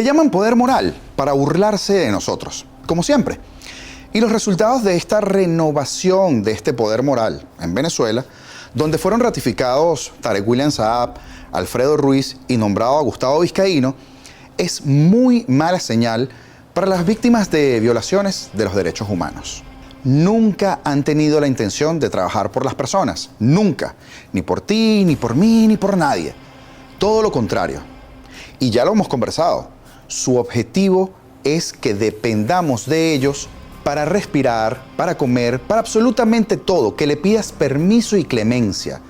Le llaman poder moral para burlarse de nosotros, como siempre. Y los resultados de esta renovación de este poder moral en Venezuela, donde fueron ratificados Tarek William Saab, Alfredo Ruiz y nombrado a Gustavo Vizcaíno, es muy mala señal para las víctimas de violaciones de los derechos humanos. Nunca han tenido la intención de trabajar por las personas, nunca, ni por ti, ni por mí, ni por nadie. Todo lo contrario. Y ya lo hemos conversado. Su objetivo es que dependamos de ellos para respirar, para comer, para absolutamente todo, que le pidas permiso y clemencia.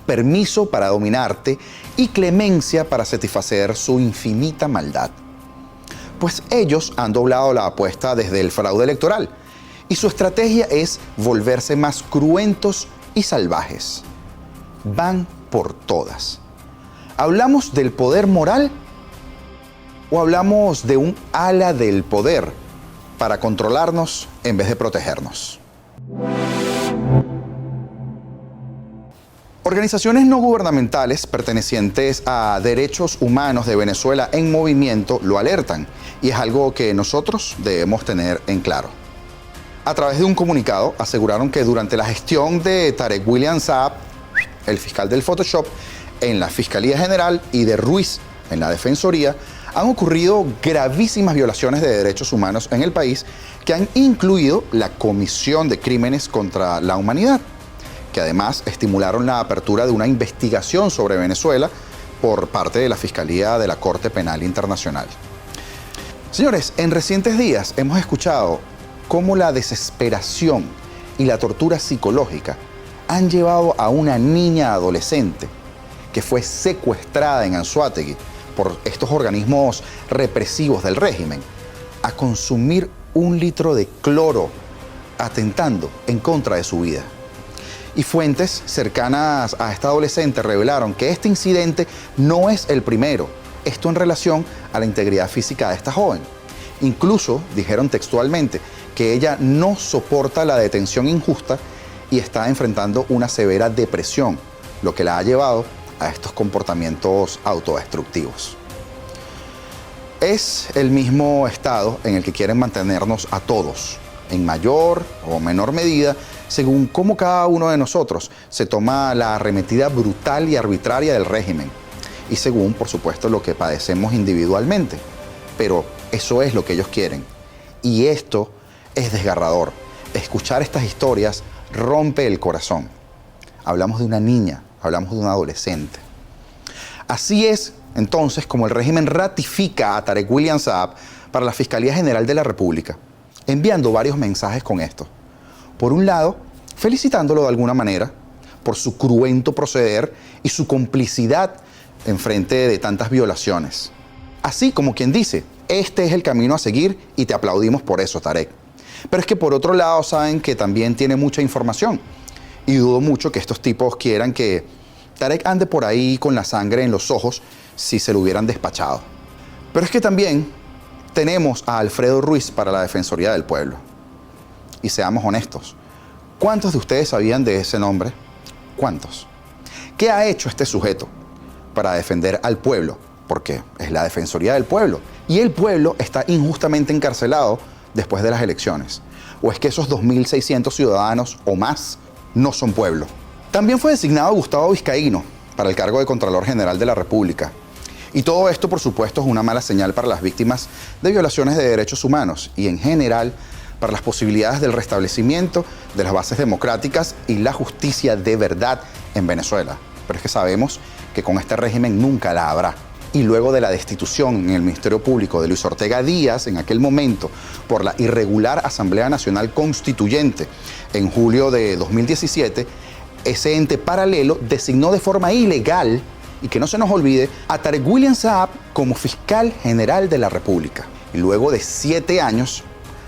Permiso para dominarte y clemencia para satisfacer su infinita maldad. Pues ellos han doblado la apuesta desde el fraude electoral y su estrategia es volverse más cruentos y salvajes. Van por todas. ¿Hablamos del poder moral o hablamos de un ala del poder para controlarnos en vez de protegernos? Organizaciones no gubernamentales pertenecientes a derechos humanos de Venezuela en movimiento lo alertan y es algo que nosotros debemos tener en claro. A través de un comunicado aseguraron que durante la gestión de Tarek William Saab, el fiscal del Photoshop, en la Fiscalía General y de Ruiz en la Defensoría, han ocurrido gravísimas violaciones de derechos humanos en el país que han incluido la comisión de crímenes contra la humanidad, que además estimularon la apertura de una investigación sobre Venezuela por parte de la Fiscalía de la Corte Penal Internacional. Señores, en recientes días hemos escuchado cómo la desesperación y la tortura psicológica han llevado a una niña adolescente que fue secuestrada en Anzoátegui por estos organismos represivos del régimen a consumir 1 litro de cloro, atentando en contra de su vida. Y fuentes cercanas a esta adolescente revelaron que este incidente no es el primero, esto en relación a la integridad física de esta joven. Incluso dijeron textualmente que ella no soporta la detención injusta y está enfrentando una severa depresión, lo que la ha llevado a estos comportamientos autodestructivos. Es el mismo estado en el que quieren mantenernos a todos, en mayor o menor medida, según cómo cada uno de nosotros se toma la arremetida brutal y arbitraria del régimen, y según, por supuesto, lo que padecemos individualmente. Pero eso es lo que ellos quieren. Y esto es desgarrador. Escuchar estas historias rompe el corazón. Hablamos de una niña, hablamos de un adolescente. Así es, entonces, como el régimen ratifica a Tarek William Saab para la Fiscalía General de la República, enviando varios mensajes con esto. Por un lado, felicitándolo de alguna manera por su cruento proceder y su complicidad en frente de tantas violaciones. Así como quien dice, este es el camino a seguir y te aplaudimos por eso, Tarek. Pero es que por otro lado saben que también tiene mucha información y dudo mucho que estos tipos quieran que Tarek ande por ahí con la sangre en los ojos si se lo hubieran despachado. Pero es que también tenemos a Alfredo Ruiz para la Defensoría del Pueblo. Y seamos honestos, ¿cuántos de ustedes sabían de ese nombre? ¿Cuántos? ¿Qué ha hecho este sujeto para defender al pueblo? Porque es la Defensoría del Pueblo. Y el pueblo está injustamente encarcelado después de las elecciones. ¿O es que esos 2.600 ciudadanos o más no son pueblo? También fue designado Gustavo Vizcaíno para el cargo de Contralor General de la República. Y todo esto, por supuesto, es una mala señal para las víctimas de violaciones de derechos humanos y, en general, para las posibilidades del restablecimiento de las bases democráticas y la justicia de verdad en Venezuela. Pero es que sabemos que con este régimen nunca la habrá. Y luego de la destitución en el Ministerio Público de Luis Ortega Díaz, en aquel momento, por la irregular Asamblea Nacional Constituyente en julio de 2017, ese ente paralelo designó de forma ilegal, y que no se nos olvide, a Tarek William Saab como fiscal general de la República. Y luego de 7 años,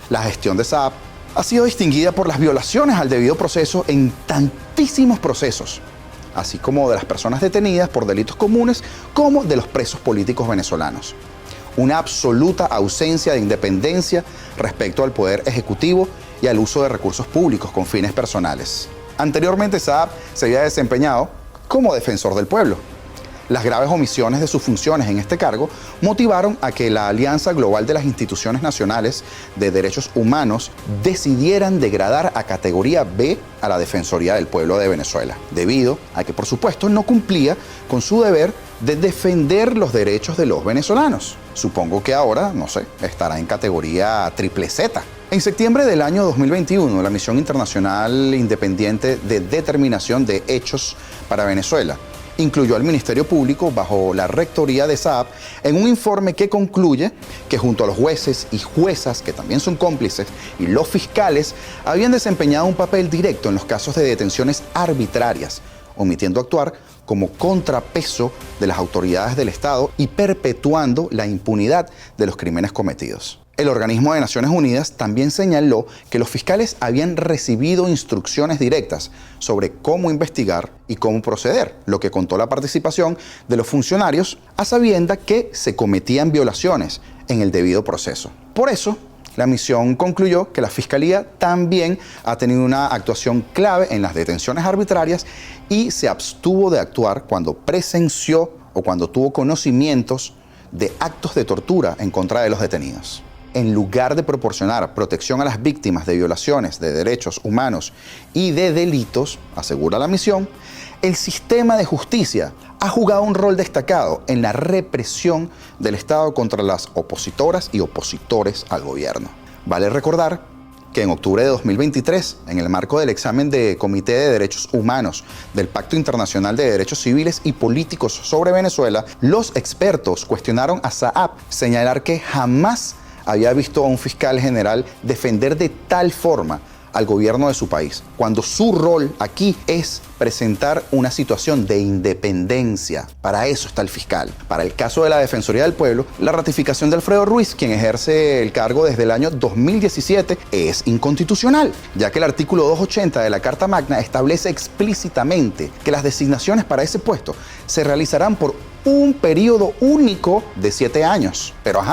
la gestión de Saab ha sido distinguida por las violaciones al debido proceso en tantísimos procesos, así como de las personas detenidas por delitos comunes, como de los presos políticos venezolanos. Una absoluta ausencia de independencia respecto al poder ejecutivo y al uso de recursos públicos con fines personales. Anteriormente, Saab se había desempeñado como defensor del pueblo. Las graves omisiones de sus funciones en este cargo motivaron a que la Alianza Global de las Instituciones Nacionales de Derechos Humanos decidieran degradar a categoría B a la Defensoría del Pueblo de Venezuela, debido a que, por supuesto, no cumplía con su deber de defender los derechos de los venezolanos. Supongo que ahora, no sé, estará en categoría triple Z. En septiembre del año 2021, la Misión Internacional Independiente de Determinación de Hechos para Venezuela incluyó al Ministerio Público bajo la rectoría de SAAP en un informe que concluye que junto a los jueces y juezas, que también son cómplices, y los fiscales, habían desempeñado un papel directo en los casos de detenciones arbitrarias, omitiendo actuar como contrapeso de las autoridades del Estado y perpetuando la impunidad de los crímenes cometidos. El organismo de Naciones Unidas también señaló que los fiscales habían recibido instrucciones directas sobre cómo investigar y cómo proceder, lo que contó la participación de los funcionarios a sabiendas que se cometían violaciones en el debido proceso. Por eso, la misión concluyó que la Fiscalía también ha tenido una actuación clave en las detenciones arbitrarias y se abstuvo de actuar cuando presenció o cuando tuvo conocimientos de actos de tortura en contra de los detenidos. En lugar de proporcionar protección a las víctimas de violaciones de derechos humanos y de delitos, asegura la misión, el sistema de justicia ha jugado un rol destacado en la represión del Estado contra las opositoras y opositores al gobierno. Vale recordar que en octubre de 2023, en el marco del examen de Comité de Derechos Humanos del Pacto Internacional de Derechos Civiles y Políticos sobre Venezuela, los expertos cuestionaron a SAAP señalar que jamás había visto a un fiscal general defender de tal forma al gobierno de su país, cuando su rol aquí es presentar una situación de independencia. Para eso está el fiscal. Para el caso de la Defensoría del Pueblo, la ratificación de Alfredo Ruiz, quien ejerce el cargo desde el año 2017, es inconstitucional, ya que el artículo 280 de la Carta Magna establece explícitamente que las designaciones para ese puesto se realizarán por un periodo único de 7 años. Pero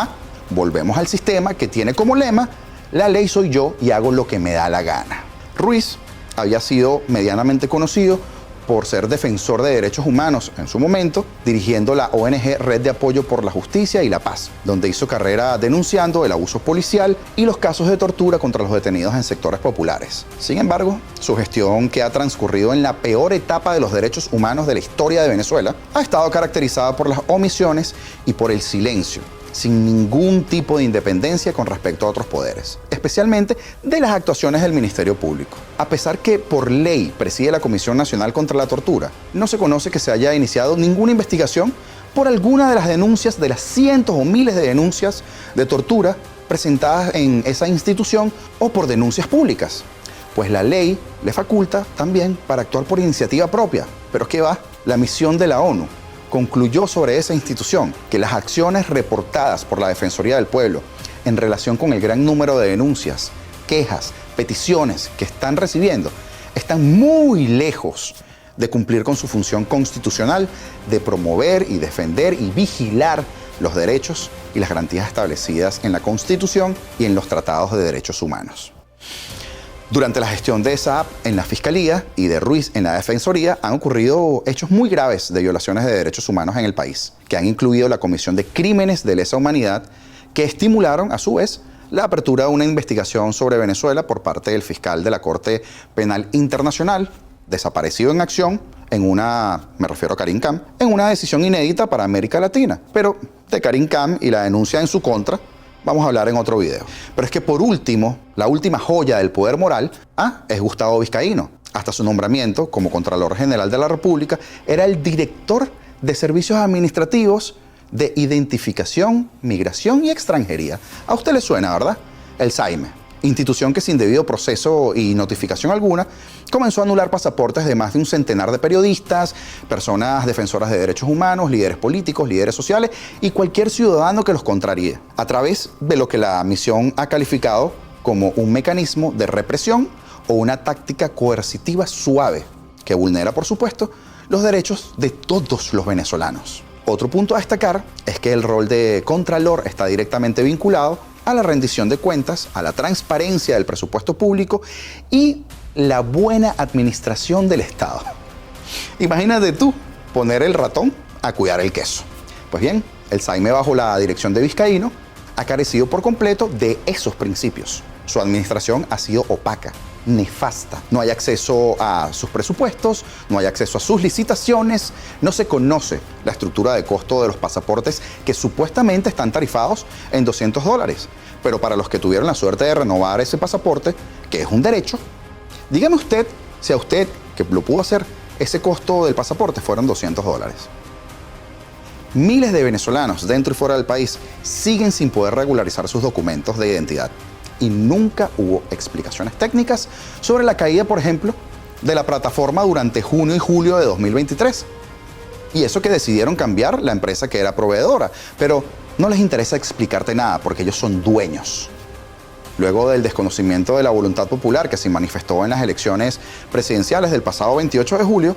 volvemos al sistema que tiene como lema: la ley soy yo y hago lo que me da la gana. Ruiz había sido medianamente conocido por ser defensor de derechos humanos en su momento, dirigiendo la ONG Red de Apoyo por la Justicia y la Paz, donde hizo carrera denunciando el abuso policial y los casos de tortura contra los detenidos en sectores populares. Sin embargo, su gestión, que ha transcurrido en la peor etapa de los derechos humanos de la historia de Venezuela, ha estado caracterizada por las omisiones y por el silencio, sin ningún tipo de independencia con respecto a otros poderes, especialmente de las actuaciones del Ministerio Público. A pesar que por ley preside la Comisión Nacional contra la Tortura, no se conoce que se haya iniciado ninguna investigación por alguna de las denuncias, de las cientos o miles de denuncias de tortura presentadas en esa institución o por denuncias públicas, pues la ley le faculta también para actuar por iniciativa propia. Pero ¿qué va? La misión de la ONU concluyó sobre esa institución que las acciones reportadas por la Defensoría del Pueblo en relación con el gran número de denuncias, quejas, peticiones que están recibiendo están muy lejos de cumplir con su función constitucional de promover y defender y vigilar los derechos y las garantías establecidas en la Constitución y en los tratados de derechos humanos. Durante la gestión de SAAP en la Fiscalía y de Ruiz en la Defensoría han ocurrido hechos muy graves de violaciones de derechos humanos en el país, que han incluido la comisión de crímenes de lesa humanidad que estimularon, a su vez, la apertura de una investigación sobre Venezuela por parte del fiscal de la Corte Penal Internacional, desaparecido en acción, me refiero a Karim Khan, en una decisión inédita para América Latina. Pero de Karim Khan y la denuncia en su contra vamos a hablar en otro video. Pero es que por último, la última joya del poder moral es Gustavo Vizcaíno. Hasta su nombramiento como Contralor General de la República, era el director de Servicios Administrativos de Identificación, Migración y Extranjería. A usted le suena, ¿verdad? El SAIME, institución que sin debido proceso y notificación alguna comenzó a anular pasaportes de más de un centenar de periodistas, personas defensoras de derechos humanos, líderes políticos, líderes sociales y cualquier ciudadano que los contraríe, a través de lo que la misión ha calificado como un mecanismo de represión o una táctica coercitiva suave que vulnera, por supuesto, los derechos de todos los venezolanos. Otro punto a destacar es que el rol de Contralor está directamente vinculado a la rendición de cuentas, a la transparencia del presupuesto público y la buena administración del Estado. Imagínate tú poner el ratón a cuidar el queso. Pues bien, el SAIME, bajo la dirección de Vizcaíno, ha carecido por completo de esos principios. Su administración ha sido opaca, nefasta. No hay acceso a sus presupuestos, no hay acceso a sus licitaciones, no se conoce la estructura de costo de los pasaportes que supuestamente están tarifados en $200. Pero para los que tuvieron la suerte de renovar ese pasaporte, que es un derecho, dígame usted si a usted, que lo pudo hacer, ese costo del pasaporte fueron $200. Miles de venezolanos dentro y fuera del país siguen sin poder regularizar sus documentos de identidad. Y nunca hubo explicaciones técnicas sobre la caída, por ejemplo, de la plataforma durante junio y julio de 2023. Y eso que decidieron cambiar la empresa que era proveedora, pero no les interesa explicarte nada porque ellos son dueños. Luego del desconocimiento de la voluntad popular que se manifestó en las elecciones presidenciales del pasado 28 de julio,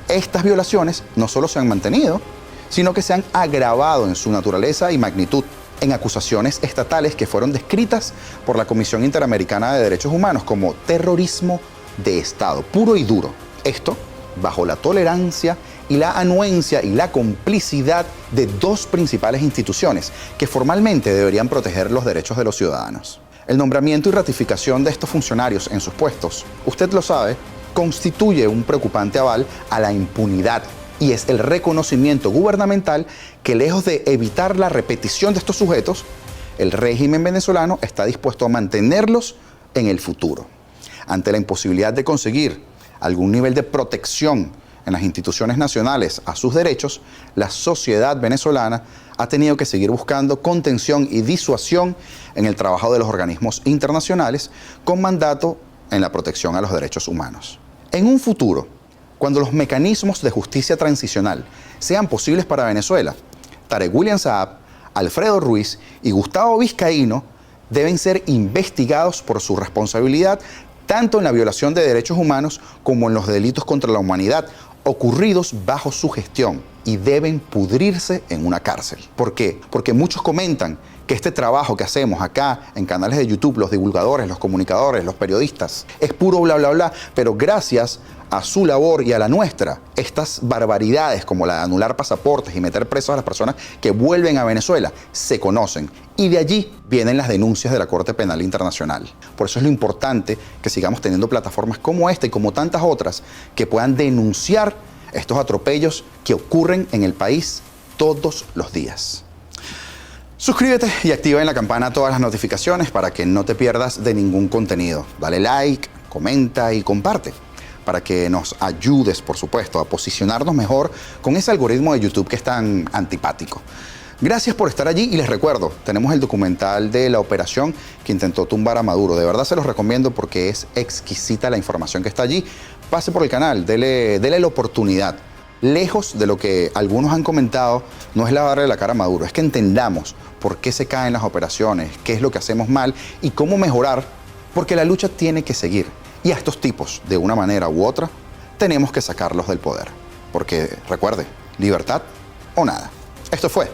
estas violaciones no solo se han mantenido, sino que se han agravado en su naturaleza y magnitud en acusaciones estatales que fueron descritas por la Comisión Interamericana de Derechos Humanos como terrorismo de Estado, puro y duro. Esto bajo la tolerancia y la anuencia y la complicidad de dos principales instituciones que formalmente deberían proteger los derechos de los ciudadanos. El nombramiento y ratificación de estos funcionarios en sus puestos, usted lo sabe, constituye un preocupante aval a la impunidad. Y es el reconocimiento gubernamental que, lejos de evitar la repetición de estos sujetos, el régimen venezolano está dispuesto a mantenerlos en el futuro. Ante la imposibilidad de conseguir algún nivel de protección en las instituciones nacionales a sus derechos, la sociedad venezolana ha tenido que seguir buscando contención y disuasión en el trabajo de los organismos internacionales con mandato en la protección a los derechos humanos. En un futuro, cuando los mecanismos de justicia transicional sean posibles para Venezuela, Tarek William Saab, Alfredo Ruiz y Gustavo Vizcaíno deben ser investigados por su responsabilidad tanto en la violación de derechos humanos como en los delitos contra la humanidad ocurridos bajo su gestión y deben pudrirse en una cárcel. ¿Por qué? Porque muchos comentan que este trabajo que hacemos acá en canales de YouTube, los divulgadores, los comunicadores, los periodistas, es puro bla bla bla, pero gracias a su labor y a la nuestra, estas barbaridades como la de anular pasaportes y meter presos a las personas que vuelven a Venezuela se conocen. Y de allí vienen las denuncias de la Corte Penal Internacional. Por eso es lo importante que sigamos teniendo plataformas como esta y como tantas otras que puedan denunciar estos atropellos que ocurren en el país todos los días. Suscríbete y activa en la campana todas las notificaciones para que no te pierdas de ningún contenido. Dale like, comenta y comparte, para que nos ayudes, por supuesto, a posicionarnos mejor con ese algoritmo de YouTube que es tan antipático. Gracias por estar allí y les recuerdo, tenemos el documental de la operación que intentó tumbar a Maduro. De verdad se los recomiendo porque es exquisita la información que está allí. Pase por el canal, dele la oportunidad. Lejos de lo que algunos han comentado, no es lavarle la cara a Maduro, es que entendamos por qué se caen las operaciones, qué es lo que hacemos mal y cómo mejorar, porque la lucha tiene que seguir. Y a estos tipos, de una manera u otra, tenemos que sacarlos del poder. Porque, recuerde, libertad o nada. Esto fue